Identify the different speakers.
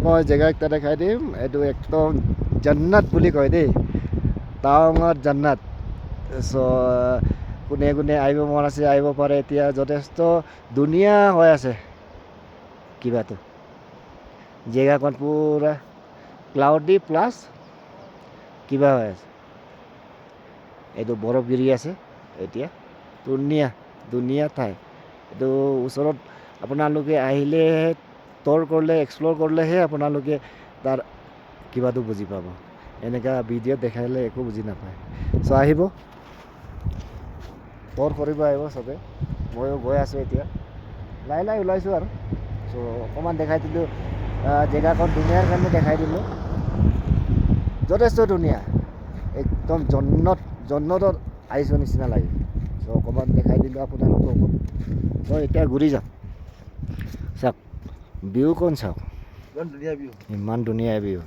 Speaker 1: মই জেগা একটা দেখাই দিম এইটো একদম জান্নাত বুলি কয় দেই টাৱাঙৰ জান্নাত চ' কোনে কোনে আহিব মন আছে আহিব পাৰে এতিয়া যথেষ্ট ধুনীয়া হৈ আছে কিবাটো জেগাকণ পুৰা ক্লাউডি প্লাছ কিবা হৈ আছে এইটো বৰফ গিৰি আছে এতিয়া ধুনীয়া ধুনীয়া ঠাই এইটো ওচৰত আপোনালোকে আহিলেহে ট'ৰ কৰিলে এক্সপ্ল'ৰ কৰিলেহে আপোনালোকে তাৰ কিবাটো বুজি পাব এনেকুৱা ভিডিঅ'ত দেখালে একো বুজি নাপায় চ' আহিব ট'ৰ কৰিব আহিব চবে ময়ো গৈ আছোঁ এতিয়া লাহে লাহে ওলাইছোঁ আৰু চ' অকণমান দেখাই দিলোঁ জেগাকণ ধুনীয়াৰ কাৰণে দেখাই দিলোঁ যথেষ্ট ধুনীয়া একদম জন্নতত আহিছোঁ নিচিনা লাগে চ' অকণমান দেখাই দিলোঁ আপোনালোকক চ' এতিয়া ঘূৰি যাম চাওক ভিউকণ চাওক ইমান ধুনীয়া ভিউ